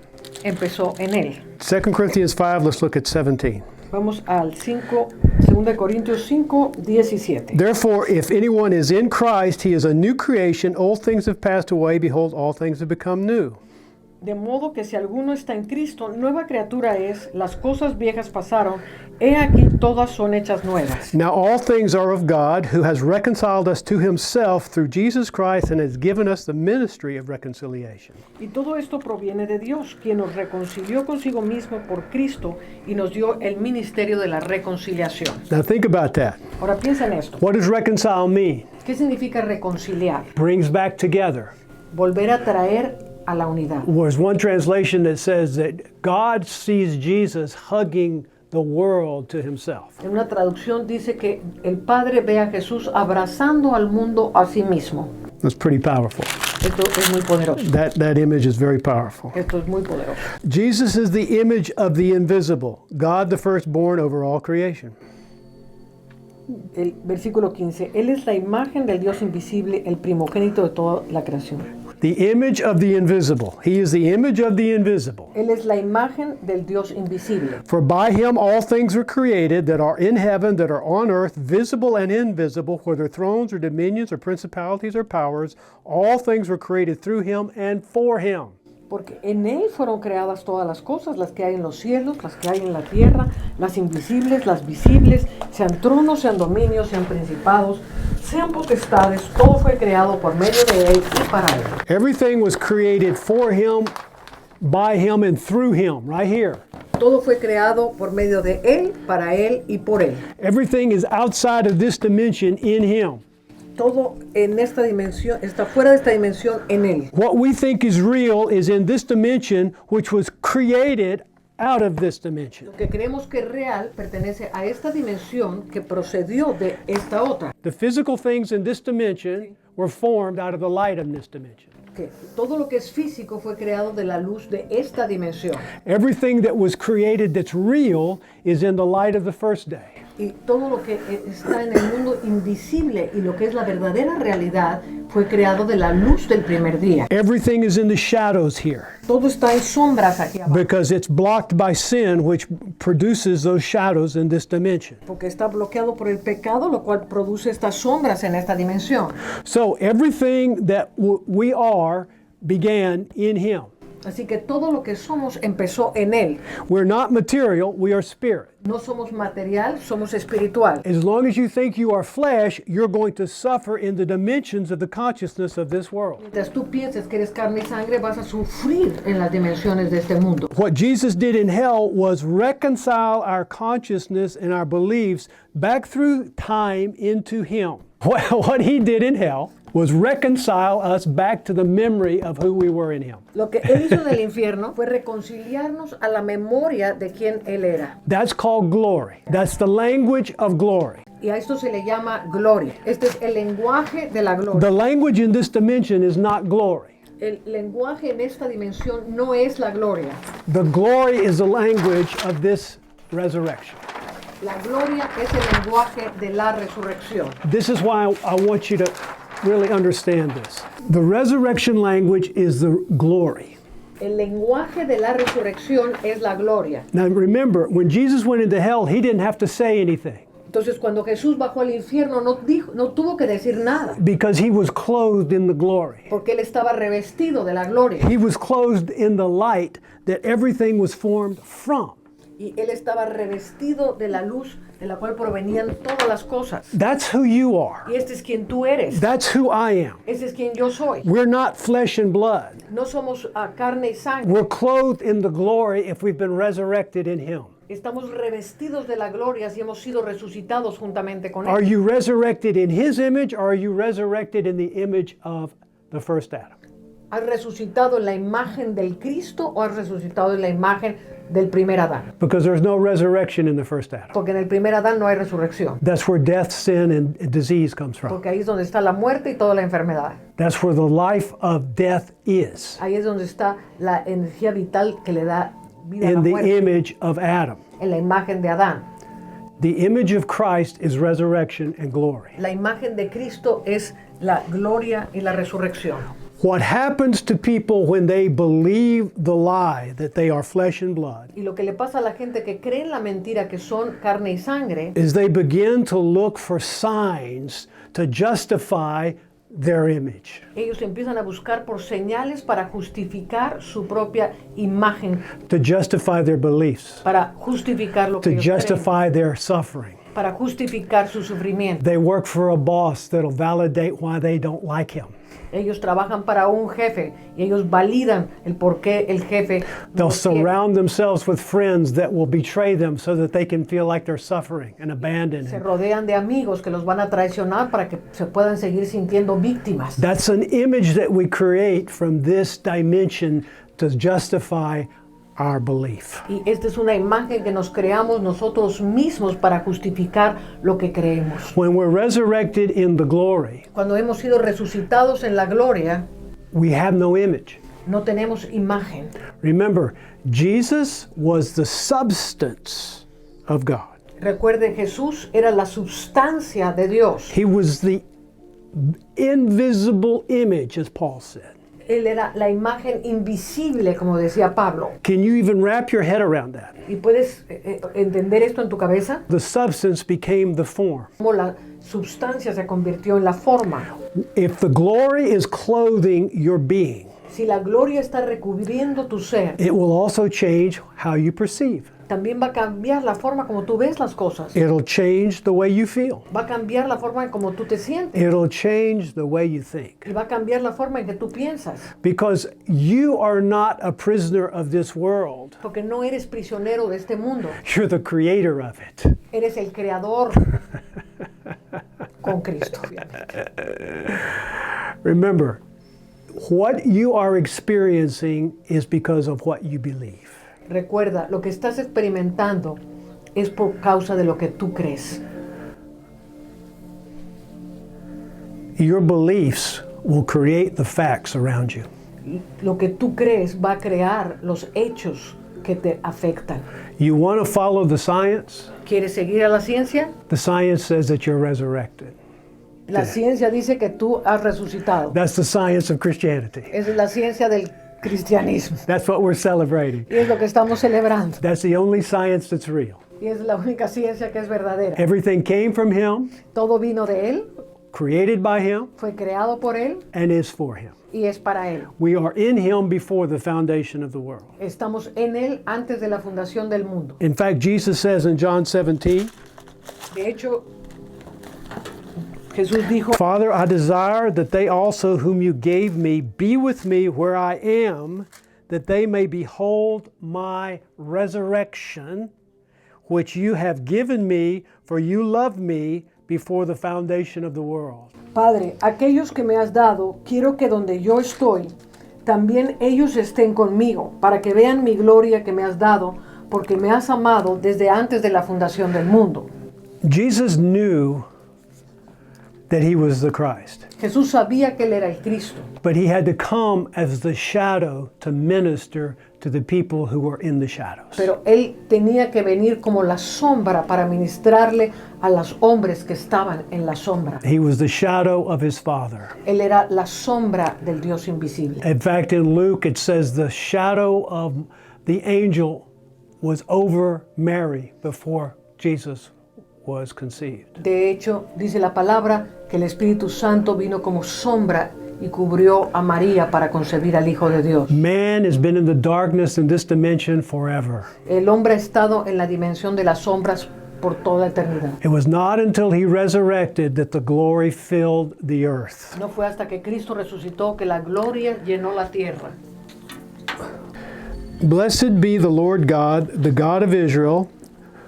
empezó en él. 2 Corinthians 5, let's look at 17. Vamos al 2 Corintios 5:17. Therefore, if anyone is in Christ, he is a new creation. Old things have passed away. Behold, all things have become new. De modo que si alguno está en Cristo, nueva criatura es, las cosas viejas pasaron, he aquí todas son hechas nuevas. Now all things are of God, who has reconciled us to himself through Jesus Christ and has given us the ministry of reconciliation. Y todo esto proviene de Dios, quien nos reconcilió consigo mismo por Cristo y nos dio el ministerio de la reconciliación. Now think about that. Ahora piensa en esto. What does reconcile mean? ¿Qué significa reconciliar? Brings back together. Volver a traer a la unidad. There's one translation that says that God sees Jesus hugging the world to himself. En una traducción dice que el Padre ve a Jesús abrazando al mundo a sí mismo. That's pretty powerful. Esto es muy poderoso. That image is very powerful. Esto es muy poderoso. Jesus is the image of the invisible, God the firstborn over all creation. El versículo 15. Él es la imagen del Dios invisible, el primogénito de toda la creación. The image of the invisible. He is the image of the invisible. Él es la imagen del Dios invisible. For by him all things were created that are in heaven, that are on earth, visible and invisible, whether thrones or dominions or principalities or powers. All things were created through him and for him. Porque en Él fueron creadas todas las cosas, las que hay en los cielos, las que hay en la tierra, las invisibles, las visibles, sean tronos, sean dominios, sean principados, sean potestades, todo fue creado por medio de Él y para Él. Everything was created for him, by him, and through him, right here. Todo fue creado por medio de Él, para Él y por Él. Everything is outside of this dimension in him. Todo en esta dimensión, está fuera de esta dimensión en Él. What we think is real is in this dimension, which was created out of this dimension. Lo que creemos que es real pertenece a esta dimensión que procedió de esta otra. The physical things in this dimension were formed out of the light of this dimension. Que todo lo que es físico fue creado de la luz de esta dimensión. Everything that was created that's real is in the light of the first day. Y todo lo que está en el mundo invisible y lo que es la verdadera realidad fue creado de la luz del primer día. Everything is in the shadows here Todo está en sombras aquí abajo, because it's blocked by sin, which produces those shadows in this dimension. porque está bloqueado por el pecado, lo cual produce estas sombras en esta dimensión. So everything that we are began in Him. Así que todo lo que somos empezó en Él. We're not material, we are spirit. No somos material, somos espiritual. As long as you think you are flesh, you're going to suffer in the dimensions of the consciousness of this world. Mientras tú pienses que eres carne y sangre, vas a sufrir en las dimensiones de este mundo. What Jesus did in hell was reconcile our consciousness and our beliefs back through time into Him. What He did in hell was reconcile us back to the memory of who we were in Him. Lo que Él hizo en el infierno fue reconciliarnos a la memoria de quién Él era. That's called glory. That's the language of glory. Y a esto se le llama gloria. Este es el lenguaje de la gloria. The language in this dimension is not glory. El lenguaje en esta dimensión no es la gloria. The glory is the language of this resurrection. La gloria es el lenguaje de la resurrección. This is why I want you to really understand this. The resurrection language is the glory. El lenguaje de la resurrección es la gloria. Now remember, when Jesus went into hell, He didn't have to say anything Entonces, cuando Jesús bajó al infierno, no tuvo que decir nada, because He was clothed in the glory. porque Él estaba revestido de la gloria. He was clothed in the light that everything was formed from. Y Él estaba revestido de la luz de la cual provenían todas las cosas. That's who you are. Y este es quien tú eres. That's who I am. Este es quien yo soy. We're not flesh and blood. No somos carne y sangre. We're clothed in the glory if we've been resurrected in Him. Estamos revestidos de la gloria si hemos sido resucitados juntamente con Are Él. you resurrected in His image or are you resurrected in the image of the first Adam? ¿Has resucitado en la imagen del Cristo o has resucitado en la imagen del primer Adán? Because there's no resurrection in the first Adam. Porque en el primer Adán no hay resurrección. That's where death, sin, and disease comes from. Porque ahí es donde está la muerte y toda la enfermedad. That's where the life of death is, Ahí es donde está la energía vital que le da vida a la in the muerte. image of Adam. En la imagen de Adán. The image of Christ is resurrection and glory. La imagen de Cristo es la gloria y la resurrección. What happens to people when they believe the lie that they are flesh and blood Y lo que le pasa a la gente que cree en la mentira que son carne y sangre is they begin to look for signs to justify their image, ellos empiezan a buscar por señales para justificar su propia imagen, to justify their beliefs, para justificar lo que to ellos creen, justify their suffering. para justificar su sufrimiento. They work for a boss that'll validate why they don't like him. Ellos trabajan para un jefe y ellos validan el por qué el jefe They'll no quiere. surround themselves with friends that will betray them so that they can feel like they're suffering and abandoned. Se rodean de amigos que los van a traicionar para que se puedan seguir sintiendo víctimas. That's an image that we create from this dimension to justify our belief. Y esta es una imagen que nos creamos nosotros mismos para justificar lo que creemos. When we're resurrected in the glory, Cuando hemos sido resucitados en la gloria, we have no image. no tenemos imagen. Remember, Jesus was the substance of God. Recuerde, Jesús era la sustancia de Dios. He was the invisible image, as Paul said. Él era la imagen invisible, como decía Pablo. Can you even wrap your head around that? ¿Y puedes entender esto en tu cabeza? The substance became the form. Como la sustancia se convirtió en la forma. If the glory is clothing your being, Si la gloria está recubriendo tu ser, it will also change how you perceive. también va a cambiar la forma como tú ves las cosas. It'll change the way you feel. Va a cambiar la forma en como tú te sientes. It'll change the way you think. Y va a cambiar la forma en que tú piensas. Because you are not a prisoner of this world. Porque no eres prisionero de este mundo. You're the creator of it. Eres el creador con Cristo. Remember, what you are experiencing is because of what you believe. Recuerda, lo que estás experimentando es por causa de lo que tú crees. Your beliefs will create the facts around you. Lo que tú crees va a crear los hechos que te afectan. You want to follow the science? ¿Quieres seguir a la ciencia? The science says that you're resurrected. La ciencia dice que tú has resucitado. That's the science of Christianity. Esa es la ciencia del cristianismo. That's what we're celebrating. Y es lo que estamos celebrando. That's the only science that's real. Y es la única ciencia que es verdadera. Everything came from Him, Todo vino de Él, created by Him, fue creado por Él and is for Him. y es para Él. We are in Him before the foundation of the world. Estamos en Él antes de la fundación del mundo. In fact, Jesus says in John 17, De hecho, Jesús dijo, Father, I desire that they also whom you gave me be with me where I am, that they may behold my resurrection, which you have given me, for you loved me before the foundation of the world. Padre, aquellos que me has dado, quiero que donde yo estoy, también ellos estén conmigo, para que vean mi gloria que me has dado, porque me has amado desde antes de la fundación del mundo. Jesus knew that He was the Christ, Jesús sabía que Él era el Cristo, but He had to come as the shadow to minister to the people who were in the shadows. pero Él tenía que venir como la sombra para ministrarle a los hombres que estaban en la sombra. He was the shadow of His Father. Él era la sombra del Dios invisible. In fact, in Luke, it says the shadow of the angel was over Mary before Jesus was conceived. De hecho, dice la palabra que el Espíritu Santo vino como sombra y cubrió a María para concebir al Hijo de Dios. Man has been in the darkness in this dimension forever. El hombre ha estado en la dimensión de las sombras por toda eternidad. It was not until He resurrected that the glory filled the earth. No fue hasta que Cristo resucitó que la gloria llenó la tierra. Blessed be the Lord God, the God of Israel,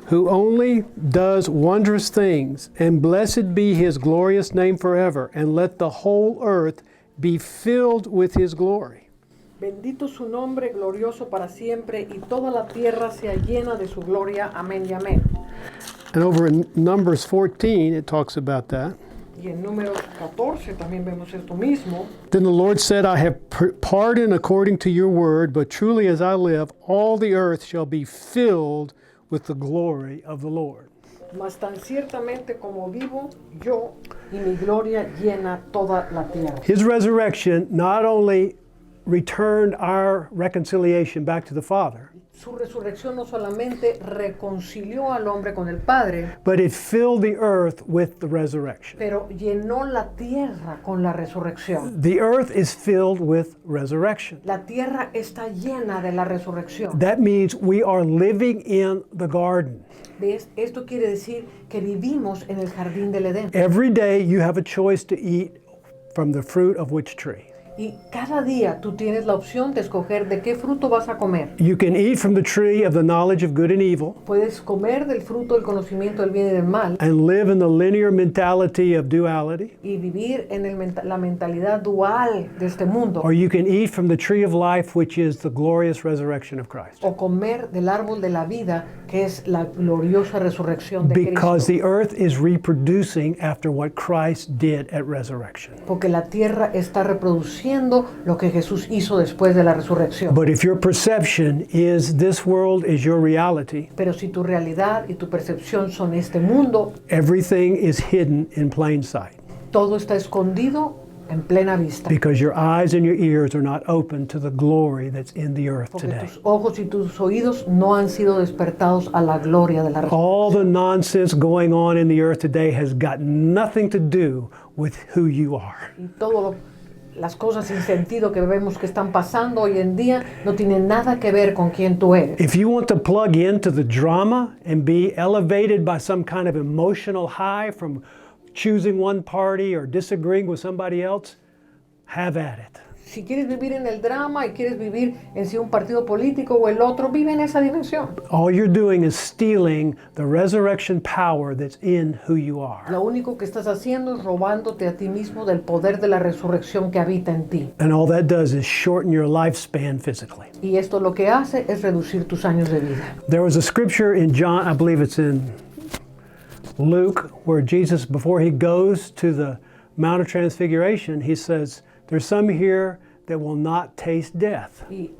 who only does wondrous things, and blessed be His glorious name forever, and let the whole earth be filled with His glory. Bendito su nombre glorioso para siempre y toda la tierra sea llena de su gloria. Amén y amén. And over in Numbers 14, it talks about that. Y en número 14 también vemos esto mismo. Then the Lord said, I have pardoned according to your word, but truly as I live, all the earth shall be filled with the glory of the Lord. Mas tan ciertamente como vivo yo y mi gloria llena toda la tierra. His resurrection not only returned our reconciliation back to the Father, Su resurrección no solamente reconcilió al hombre con el Padre, but it filled the earth with the resurrection. pero llenó la tierra con la resurrección. The earth is filled with resurrection. La tierra está llena de la resurrección. That means we are living in the garden. ¿Ves? Esto quiere decir que vivimos en el jardín del Edén. Every day you have a choice to eat from the fruit of which tree. Y cada día tú tienes la opción de escoger de qué fruto vas a comer. You can eat from the tree of the knowledge of good and evil Puedes comer del fruto del conocimiento del bien y del mal and live in the linear mentality of duality, y vivir en la mentalidad dual de este mundo. or you can eat from the tree of life, which is the glorious resurrection of Christ. O comer del árbol de la vida, que es la gloriosa resurrección de Because Cristo. the earth is reproducing after what Christ did at resurrection. Porque la tierra está reproduciendo lo que Jesús hizo después de la resurrección. But if your perception is this world is your reality, Pero si tu realidad y tu percepción son este mundo, everything is hidden in plain sight. todo está escondido en plena vista. Because your eyes and your ears are not open to the glory that's in the earth Porque today. tus ojos y tus oídos no han sido despertados a la gloria de la resurrección. All the nonsense going on in the earth today has got nothing to do with who you are. Y todo las cosas sin sentido que vemos que están pasando hoy en día no tienen nada que ver con quién tú eres. If you want to plug into the drama and be elevated by some kind of emotional high from choosing one party or disagreeing with somebody else, have at it. Si quieres vivir en el drama y quieres vivir en si un partido político o el otro, vive en esa dimensión. All you're doing is stealing the resurrection power that's in who you are. Lo único que estás haciendo es robándote a ti mismo del poder de la resurrección que habita en ti. And all that does is shorten your lifespan physically. Y esto lo que hace es reducir tus años de vida. There was a scripture in John, I believe it's in Luke, where Jesus, before he goes to the Mount of Transfiguration, he says, there's some here that will not taste death. Y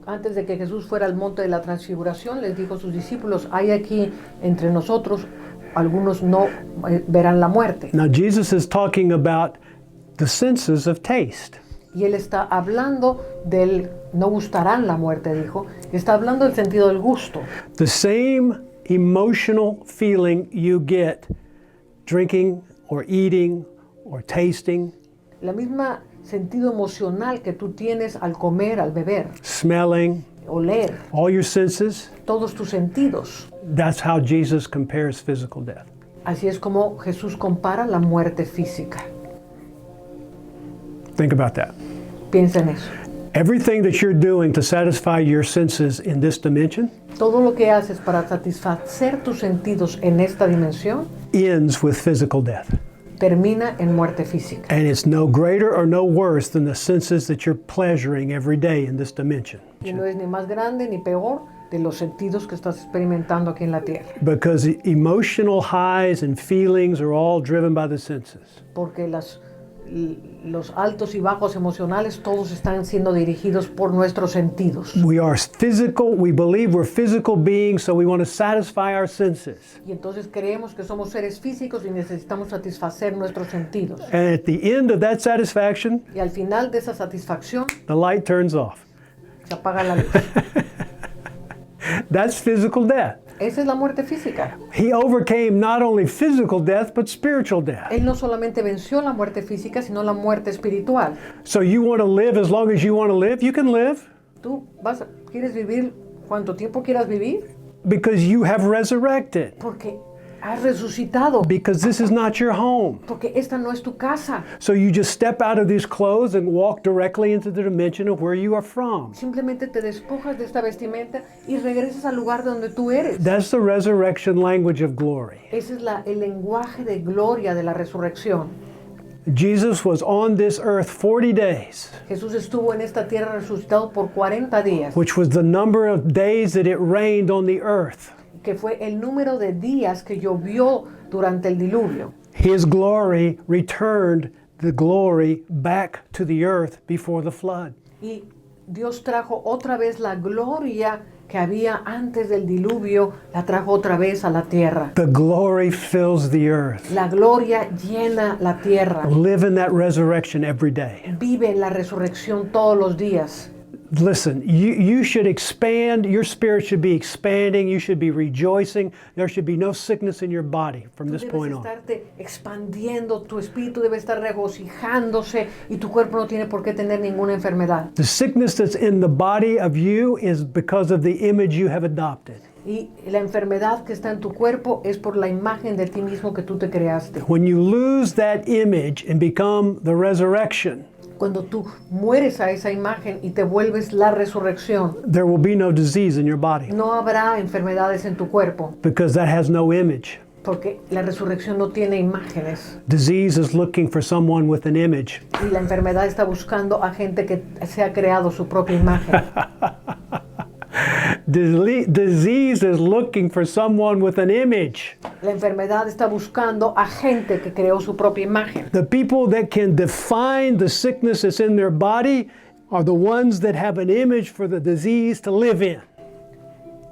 Antes de que Jesús fuera al monte de la transfiguración, les dijo a sus discípulos, hay aquí entre nosotros, algunos no verán la muerte. Now, Jesus is talking about the senses of taste. Y él está hablando del, no gustarán la muerte, dijo, está hablando del sentido del gusto. The same emotional feeling you get drinking or eating or tasting, La misma sentido emocional que tú tienes al comer, al beber, smelling, oler, all your senses, todos tus sentidos. that's how Jesus compares physical death. Así es como Jesús compara la muerte física. Think about that. Piensa en eso. Everything that you're doing to satisfy your senses in this dimension Todo lo que haces para satisfacer tus sentidos en esta dimensión ends with physical death. termina en muerte física. And it's no greater or no worse than the senses that you're pleasuring every day in this dimension. Y no es ni más grande ni peor de los sentidos que estás experimentando aquí en la tierra. Because emotional highs and feelings are all driven by the senses. Porque los altos y bajos emocionales todos están siendo dirigidos por nuestros sentidos. We are physical, we believe we're physical beings, so we want to satisfy our senses. Y entonces creemos que somos seres físicos y necesitamos satisfacer nuestros sentidos. And at the end of that satisfaction, Y al final de esa satisfacción the light turns off. se apaga la luz. That's physical death. Esa es la muerte física. He overcame not only physical death, but spiritual death. Él no solamente venció la muerte física, sino la muerte espiritual. So you want to live as long as you want to live, you can live Tú quieres vivir cuanto tiempo quieras vivir, because you have resurrected. porque has resucitado, Because this is not your home. porque esta no es tu casa. So you just step out of these clothes and walk directly into the dimension of where you are from. Simplemente te despojas de esta vestimenta y regresas al lugar de donde tú eres. That's the resurrection language of glory. Ese es el lenguaje de gloria de la resurrección. Jesus was on this earth 40 days, Jesús estuvo en esta tierra resucitado por 40 días, which was the number of days that it rained on the earth. que fue el número de días que llovió durante el diluvio. His glory returned the glory back to the earth before the flood. Y Dios trajo otra vez la gloria que había antes del diluvio, la trajo otra vez a la tierra. The glory fills the earth. La gloria llena la tierra. Live in that resurrection every day. Vive en la resurrección todos los días. Listen, you should expand, your spirit should be expanding, you should be rejoicing. There should be no sickness in your body from Tú this debes point on. estarte expandiendo, tu espíritu debe estar regocijándose y tu cuerpo no tiene por qué tener ninguna enfermedad. The sickness that's in the body of you is because of the image you have adopted. Y la enfermedad que está en tu cuerpo es por la imagen de ti mismo que tú te creaste. When you lose that image and become the resurrection, Cuando tú mueres a esa imagen y te vuelves la resurrección, there will be no disease in your body no habrá enfermedades en tu cuerpo, because that has no image. porque la resurrección no tiene imágenes. Disease is looking for someone with an image. Y la enfermedad está buscando a gente que se ha creado su propia imagen. Disease is looking for someone with an image. La enfermedad está buscando a gente que creó su propia imagen. The people that can define the sickness that's in their body are the ones that have an image for the disease to live in.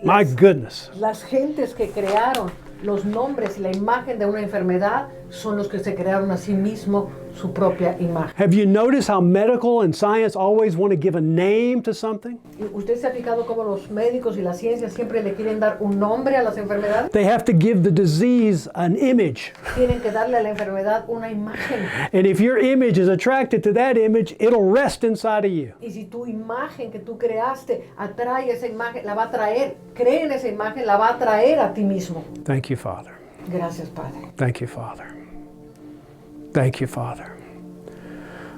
My goodness. Las gentes que crearon los nombres y la imagen de una enfermedad son los que se crearon a sí mismos su propia imagen. Have you noticed how medical and science always want to give a name to something? ¿Y usted se ha fijado cómo los médicos y la ciencia siempre le quieren dar un nombre a las enfermedades? They have to give the disease an image. Tienen que darle a la enfermedad una imagen. And if your image is attracted to that image, it'll rest inside of you. Y si tu imagen que tú creaste atrae esa imagen, la va a traer. Cree en esa imagen, la va a traer a ti mismo. Thank you, Father. Gracias, Padre. Thank you, Father. Thank you, Father.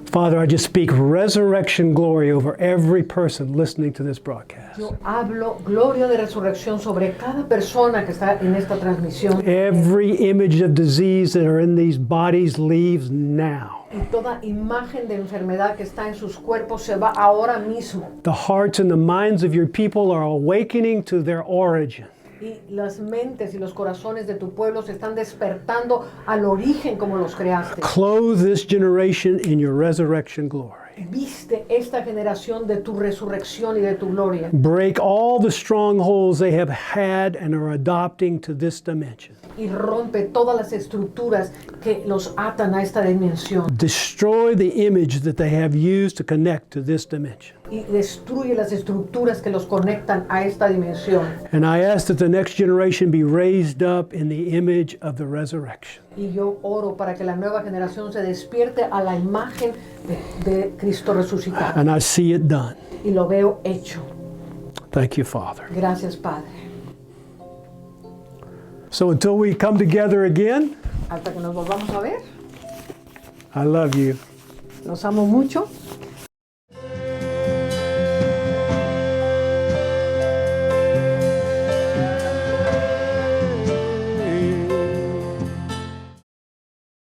Father, I just speak resurrection glory over every person listening to this broadcast. Yo hablo gloria de resurrección sobre cada persona que está en esta transmisión. Every image of disease that are in these bodies leaves now. Y toda imagen de enfermedad que está en sus cuerpos se va ahora mismo. The hearts and the minds of your people are awakening to their origin. Y las mentes y los corazones de tu pueblo se están despertando al origen como los creaste. Clothe this generation in your resurrection glory. viste esta generación de tu resurrección y de tu gloria. Break all the strongholds they have had and are adopting to this dimension. Y rompe todas las estructuras que los atan a esta dimensión. Destroy the image that they have used to connect to this dimension. Y destruye las estructuras que los conectan a esta dimensión. And I ask that the next generation be raised up in the image of the resurrection. Y yo oro para que la nueva generación se despierte a la imagen de Cristo resucitado. And I see it done. Y lo veo hecho. Thank you, Father. Gracias, Padre. So until we come together again, Hasta que nos volvamos a ver. I love you. Los amo mucho.